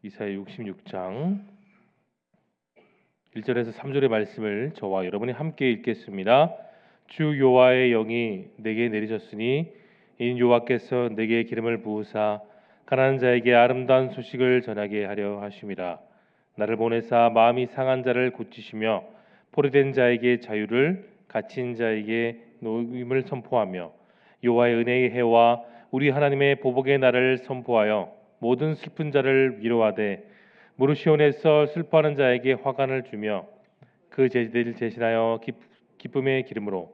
이사야 66장 1절에서 3절의 말씀을 저와 여러분이 함께 읽겠습니다. 주 여호와의 영이 내게 내리셨으니 이는 여호와께서 내게 기름을 부으사 가난한 자에게 아름다운 소식을 전하게 하려 하심이라. 나를 보내사 마음이 상한 자를 고치시며 포로된 자에게 자유를, 갇힌 자에게 노임을 선포하며 여호와의 은혜의 해와 우리 하나님의 보복의 날을 선포하여 모든 슬픈 자를 위로하되 무릇 시온에서 슬퍼하는 자에게 화관을 주며 그 죄를 대신하여 기쁨의 기름으로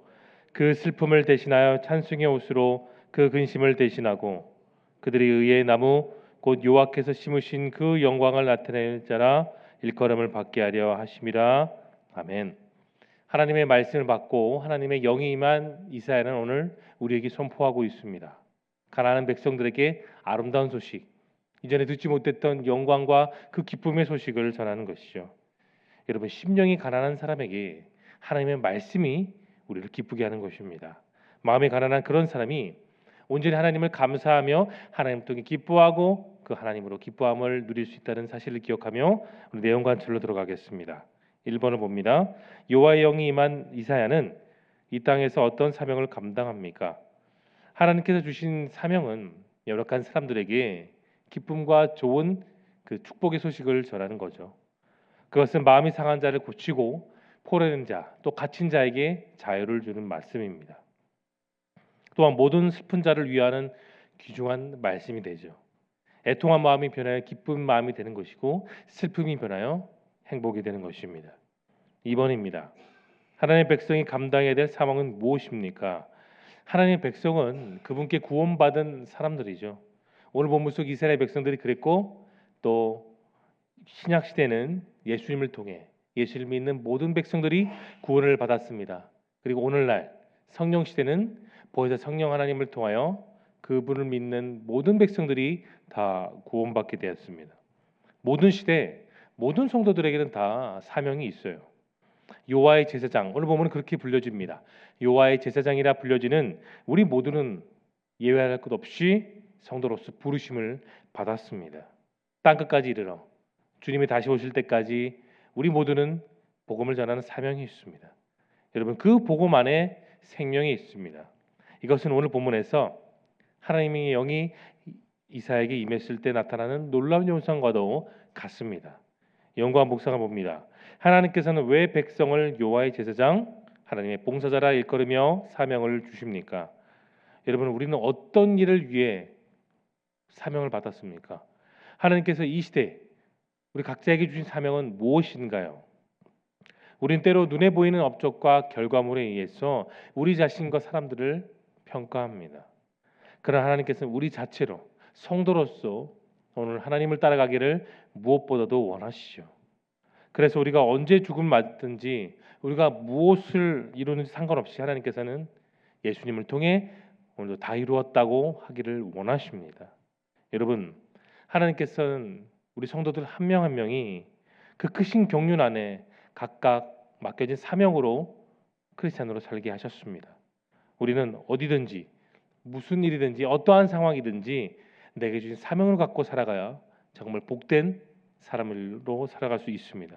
그 슬픔을 대신하여 찬송의 옷으로 그 근심을 대신하고 그들이 의의 나무 곧 여호와께서 심으신 그 영광을 나타낼 자라 일컬음을 받게 하려 하심이라. 아멘. 하나님의 말씀을 받고 하나님의 영이 임한 이사야는 오늘 우리에게 선포하고 있습니다. 가난한 백성들에게 아름다운 소식, 이전에 듣지 못했던 영광과 그 기쁨의 소식을 전하는 것이죠. 여러분, 심령이 가난한 사람에게 하나님의 말씀이 우리를 기쁘게 하는 것입니다. 마음이 가난한 그런 사람이 온전히 하나님을 감사하며 하나님 통해 기뻐하고 그 하나님으로 기뻐함을 누릴 수 있다는 사실을 기억하며 우리 내용 관찰로 들어가겠습니다. 1번을 봅니다. 여호와의 영이 임한 이사야는 이 땅에서 어떤 사명을 감당합니까? 하나님께서 주신 사명은 열악한 사람들에게 기쁨과 좋은 그 축복의 소식을 전하는 거죠. 그것은 마음이 상한 자를 고치고 포로된 자, 또 갇힌 자에게 자유를 주는 말씀입니다. 또한 모든 슬픈 자를 위하는 귀중한 말씀이 되죠. 애통한 마음이 변하여 기쁜 마음이 되는 것이고 슬픔이 변하여 행복이 되는 것입니다. 2번입니다. 하나님의 백성이 감당해야 될 사명은 무엇입니까? 하나님의 백성은 그분께 구원받은 사람들이죠. 오늘 본문 속 이스라엘 백성들이 그랬고 또 신약 시대는 예수님을 통해 예수를 믿는 모든 백성들이 구원을 받았습니다. 그리고 오늘날 성령 시대는 보혜사 성령 하나님을 통하여 그분을 믿는 모든 백성들이 다 구원받게 되었습니다. 모든 시대 모든 성도들에게는 다 사명이 있어요. 여호와의 제사장, 오늘 보면 그렇게 불려집니다. 여호와의 제사장이라 불려지는 우리 모두는 예외할 것 없이 성도로서 부르심을 받았습니다. 땅끝까지 이르러 주님이 다시 오실 때까지 우리 모두는 복음을 전하는 사명이 있습니다. 여러분, 그 복음 안에 생명이 있습니다. 이것은 오늘 본문에서 하나님의 영이 이사야에게 임했을 때 나타나는 놀라운 현상과도 같습니다. 연구한 묵상을 봅니다. 하나님께서는 왜 백성을 여호와의 제사장, 하나님의 봉사자라 일컬으며 사명을 주십니까? 여러분, 우리는 어떤 일을 위해 사명을 받았습니까? 하나님께서 이 시대 우리 각자에게 주신 사명은 무엇인가요? 우리는 때로 눈에 보이는 업적과 결과물에 의해서 우리 자신과 사람들을 평가합니다. 그러나 하나님께서는 우리 자체로 성도로서 오늘 하나님을 따라가기를 무엇보다도 원하시죠. 그래서 우리가 언제 죽음 맞든지 우리가 무엇을 이루는지 상관없이 하나님께서는 예수님을 통해 오늘도 다 이루었다고 하기를 원하십니다. 여러분, 하나님께서는 우리 성도들 한 명 한 명이 그 크신 경륜 안에 각각 맡겨진 사명으로 크리스찬으로 살게 하셨습니다. 우리는 어디든지 무슨 일이든지 어떠한 상황이든지 내게 주신 사명을 갖고 살아가야 정말 복된 사람으로 살아갈 수 있습니다.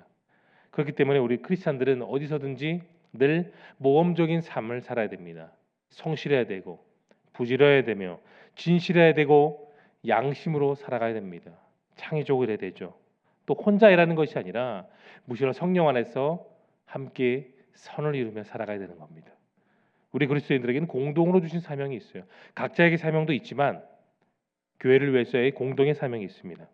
그렇기 때문에 우리 크리스찬들은 어디서든지 늘 모험적인 삶을 살아야 됩니다. 성실해야 되고 부지런해야 되며 진실해야 되고 양심으로 살아가야 됩니다. 창의적으로 해야 되죠. 또 혼자 일하는 것이 아니라 무시로 성령 안에서 함께 선을 이루며 살아가야 되는 겁니다. 우리 그리스도인들에게는 공동으로 주신 사명이 있어요. 각자에게 사명도 있지만 교회를 위해서의 공동의 사명이 있습니다.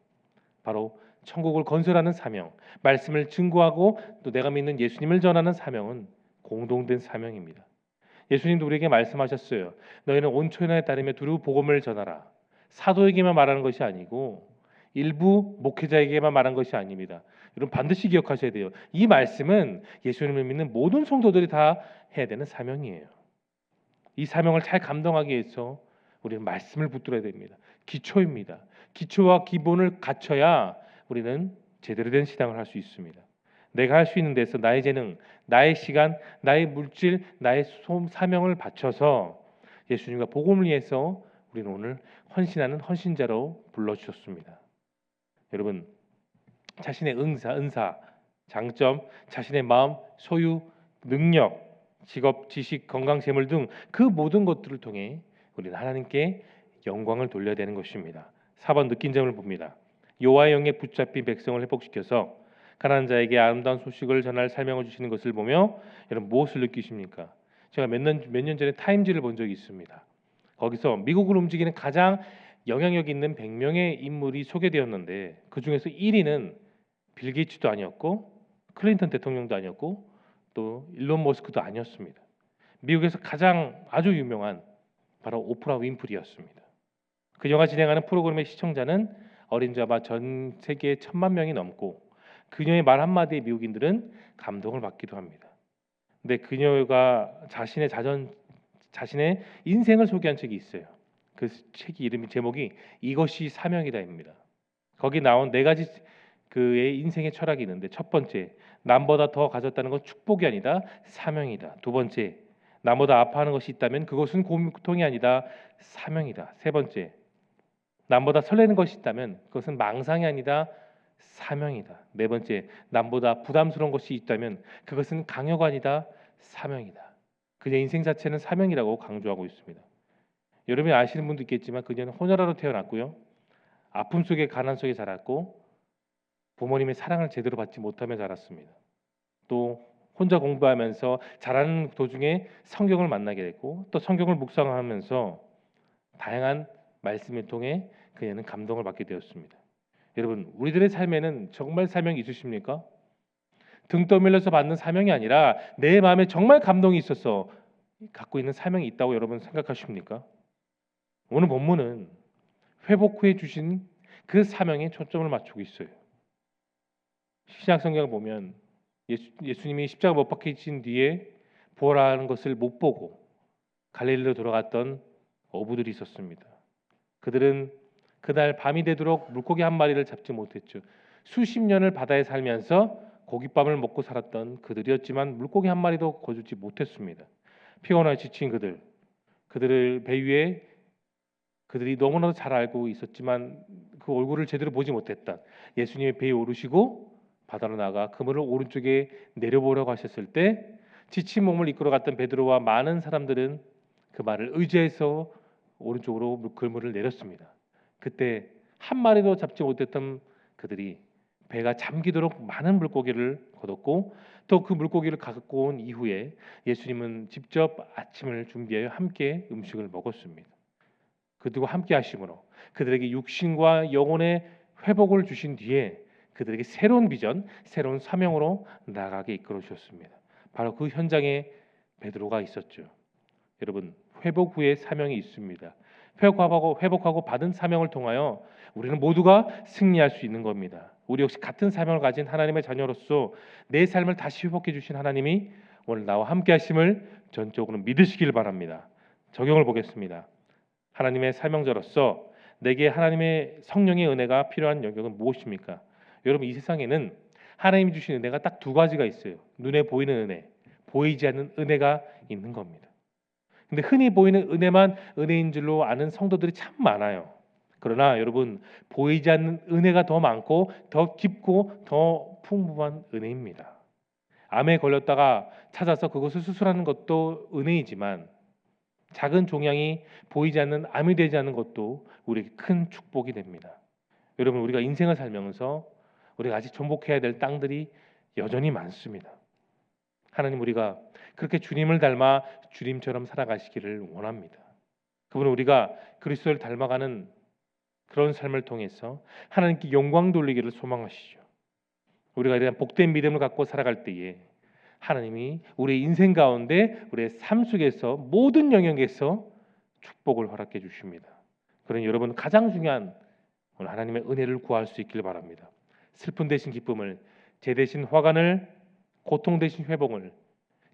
바로 천국을 건설하는 사명, 말씀을 증거하고 또 내가 믿는 예수님을 전하는 사명은 공동된 사명입니다. 예수님도 우리에게 말씀하셨어요. 너희는 온 천하에 따르며 두루 복음을 전하라. 사도에게만 말하는 것이 아니고 일부 목회자에게만 말한 것이 아닙니다. 여러분, 반드시 기억하셔야 돼요. 이 말씀은 예수님을 믿는 모든 성도들이 다 해야 되는 사명이에요. 이 사명을 잘 감당하기 위해서 우리는 말씀을 붙들어야 됩니다. 기초입니다. 기초와 기본을 갖춰야 우리는 제대로 된 신앙을 할 수 있습니다. 내가 할 수 있는 데서 나의 재능, 나의 시간, 나의 물질, 나의 사명을 바쳐서 예수님과 복음을 위해서 우리는 오늘 헌신하는 헌신자로 불러주셨습니다. 여러분, 자신의 은사, 장점, 자신의 마음, 소유, 능력, 직업, 지식, 건강, 재물 등 그 모든 것들을 통해 우리는 하나님께 영광을 돌려야 되는 것입니다. 4번 느낀 점을 봅니다. 여호와의 영에 붙잡힌 백성을 회복시켜서 가난한 자에게 아름다운 소식을 전할 사명을 주시는 것을 보며 여러분 무엇을 느끼십니까? 제가 몇 년 전에 타임지를 본 적이 있습니다. 거기서 미국을 움직이는 가장 영향력 있는 100명의 인물이 소개되었는데 그 중에서 1위는 빌 게이츠도 아니었고 클린턴 대통령도 아니었고 또 일론 머스크도 아니었습니다. 미국에서 가장 아주 유명한 바로 오프라 윈프리였습니다. 그녀가 진행하는 프로그램의 시청자는 어린자마 전 세계 1,000만 명이 넘고 그녀의 말 한마디에 미국인들은 감동을 받기도 합니다. 근데 그녀가 자신의 인생을 소개한 책이 있어요. 그 책이 이름이 제목이 이것이 사명이다입니다. 거기 나온 네 가지 그의 인생의 철학이 있는데 첫 번째, 남보다 더 가졌다는 건 축복이 아니다 사명이다. 두 번째, 남보다 아파하는 것이 있다면 그것은 고통이 아니다 사명이다. 세 번째, 남보다 설레는 것이 있다면 그것은 망상이 아니다 사명이다. 네 번째, 남보다 부담스러운 것이 있다면 그것은 강요가 아니다 사명이다. 그녀의 인생 자체는 사명이라고 강조하고 있습니다. 여러분이 아시는 분도 있겠지만 그녀는 호녀라로 태어났고요. 아픔 속에 가난 속에 자랐고 부모님의 사랑을 제대로 받지 못하며 자랐습니다. 또 혼자 공부하면서 자라는 도중에 성경을 만나게 됐고 또 성경을 묵상하면서 다양한 말씀을 통해 그녀는 감동을 받게 되었습니다. 여러분, 우리들의 삶에는 정말 사명이 있으십니까? 등 떠밀려서 받는 사명이 아니라 내 마음에 정말 감동이 있어서 갖고 있는 사명이 있다고 여러분 생각하십니까? 오늘 본문은 회복 후에 주신 그 사명에 초점을 맞추고 있어요. 신약 성경을 보면 예수님이 십자가 못 박히신 뒤에 부활하는 것을 못 보고 갈릴리로 돌아갔던 어부들이 있었습니다. 그들은 그날 밤이 되도록 물고기 한 마리를 잡지 못했죠. 수십 년을 바다에 살면서 고깃밥을 먹고 살았던 그들이었지만 물고기 한 마리도 거두지 못했습니다. 피곤하여 지친 그들을 배 위에 그들이 너무나도 잘 알고 있었지만 그 얼굴을 제대로 보지 못했다. 예수님의 배에 오르시고 바다로 나가 그물을 오른쪽에 내려보려고 하셨을 때 지친 몸을 이끌어갔던 베드로와 많은 사람들은 그 말을 의지해서 오른쪽으로 그물을 내렸습니다. 그때 한 마리도 잡지 못했던 그들이 배가 잠기도록 많은 물고기를 거뒀고 또 그 물고기를 갖고 온 이후에 예수님은 직접 아침을 준비하여 함께 음식을 먹었습니다. 그들과 함께 하심으로 그들에게 육신과 영혼의 회복을 주신 뒤에 그들에게 새로운 비전, 새로운 사명으로 나아가게 이끌어 주셨습니다. 바로 그 현장에 베드로가 있었죠. 여러분, 회복 후에 사명이 있습니다. 회복하고 받은 사명을 통하여 우리는 모두가 승리할 수 있는 겁니다. 우리 역시 같은 사명을 가진 하나님의 자녀로서 내 삶을 다시 회복해 주신 하나님이 오늘 나와 함께 하심을 전적으로 믿으시길 바랍니다. 적용을 보겠습니다. 하나님의 사명자로서 내게 하나님의 성령의 은혜가 필요한 영역은 무엇입니까? 여러분, 이 세상에는 하나님이 주신 은혜가 딱 두 가지가 있어요. 눈에 보이는 은혜, 보이지 않는 은혜가 있는 겁니다. 근데 흔히 보이는 은혜만 은혜인 줄로 아는 성도들이 참 많아요. 그러나 여러분, 보이지 않는 은혜가 더 많고 더 깊고 더 풍부한 은혜입니다. 암에 걸렸다가 찾아서 그것을 수술하는 것도 은혜이지만 작은 종양이 보이지 않는 암이 되지 않는 것도 우리에게 큰 축복이 됩니다. 여러분, 우리가 인생을 살면서 우리가 아직 정복해야 될 땅들이 여전히 많습니다. 하나님, 우리가 그렇게 주님을 닮아 주님처럼 살아가시기를 원합니다. 그분은 우리가 그리스도를 닮아가는 그런 삶을 통해서 하나님께 영광 돌리기를 소망하시죠. 우리가 이러한 복된 믿음을 갖고 살아갈 때에 하나님이 우리의 인생 가운데 우리의 삶 속에서 모든 영역에서 축복을 허락해 주십니다. 그러니 여러분, 가장 중요한 오늘 하나님의 은혜를 구할 수 있기를 바랍니다. 슬픔 대신 기쁨을, 재 대신 화관을, 고통 대신 회복을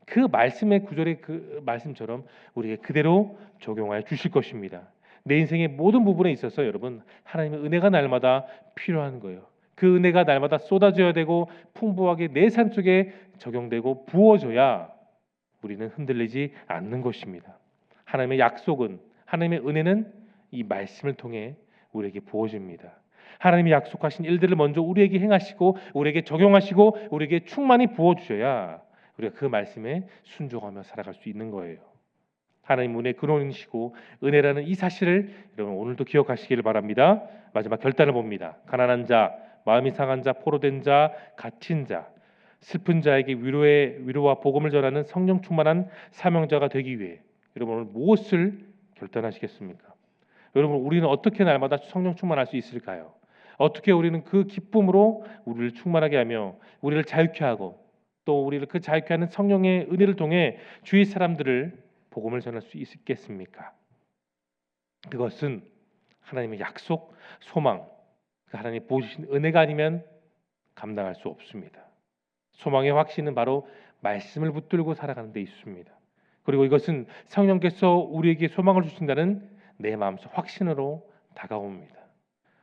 그 말씀의 구절의 그 말씀처럼 우리에게 그대로 적용하여 주실 것입니다. 내 인생의 모든 부분에 있어서 여러분, 하나님의 은혜가 날마다 필요한 거예요. 그 은혜가 날마다 쏟아져야 되고 풍부하게 내 삶 속에 적용되고 부어져야 우리는 흔들리지 않는 것입니다. 하나님의 약속은, 하나님의 은혜는 이 말씀을 통해 우리에게 부어집니다. 하나님이 약속하신 일들을 먼저 우리에게 행하시고 우리에게 적용하시고 우리에게 충만히 부어주셔야 우리가 그 말씀에 순종하며 살아갈 수 있는 거예요. 하나님 은혜의 근원이시고 은혜라는 이 사실을 여러분 오늘도 기억하시기를 바랍니다. 마지막 결단을 봅니다. 가난한 자, 마음이 상한 자, 포로된 자, 갇힌 자, 슬픈 자에게 위로와 복음을 전하는 성령 충만한 사명자가 되기 위해 여러분 오늘 무엇을 결단하시겠습니까? 여러분 우리는 어떻게 날마다 성령 충만할 수 있을까요? 어떻게 우리는 그 기쁨으로 우리를 충만하게 하며 우리를 자유케 하고 또 우리를 그 자유케 하는 성령의 은혜를 통해 주위 사람들을 복음을 전할 수 있겠습니까? 그것은 하나님의 약속, 소망, 그 하나님이 보여주신 은혜가 아니면 감당할 수 없습니다. 소망의 확신은 바로 말씀을 붙들고 살아가는 데 있습니다. 그리고 이것은 성령께서 우리에게 소망을 주신다는 내 마음속 확신으로 다가옵니다.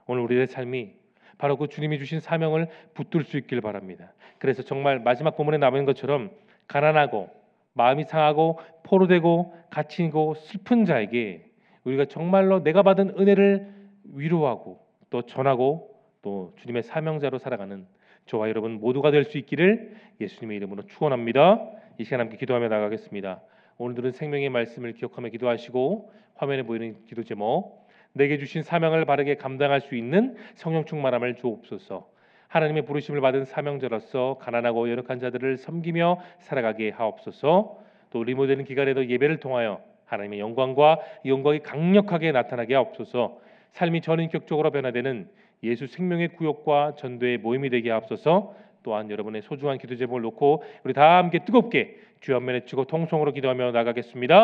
오늘 우리의 삶이 바로 그 주님이 주신 사명을 붙들 수 있길 바랍니다. 그래서 정말 마지막 본문에 나오는 것처럼 가난하고 마음이 상하고 포로되고 갇히고 슬픈 자에게 우리가 정말로 내가 받은 은혜를 위로하고 또 전하고 또 주님의 사명자로 살아가는 저와 여러분 모두가 될 수 있기를 예수님의 이름으로 축원합니다. 이 시간 함께 기도하며 나가겠습니다. 오늘 들은 생명의 말씀을 기억하며 기도하시고 화면에 보이는 기도 제목 내게 주신 사명을 바르게 감당할 수 있는 성령 충만함을 주옵소서. 하나님의 부르심을 받은 사명자로서 가난하고 열악한 자들을 섬기며 살아가게 하옵소서. 또 리모델링 기간에도 예배를 통하여 하나님의 영광과 영광이 강력하게 나타나게 하옵소서. 삶이 전인격적으로 변화되는 예수 생명의 구역과 전도의 모임이 되게 하옵소서. 또한 여러분의 소중한 기도 제목을 놓고 우리 다 함께 뜨겁게 주 한 면에 치고 통성으로 기도하며 나가겠습니다.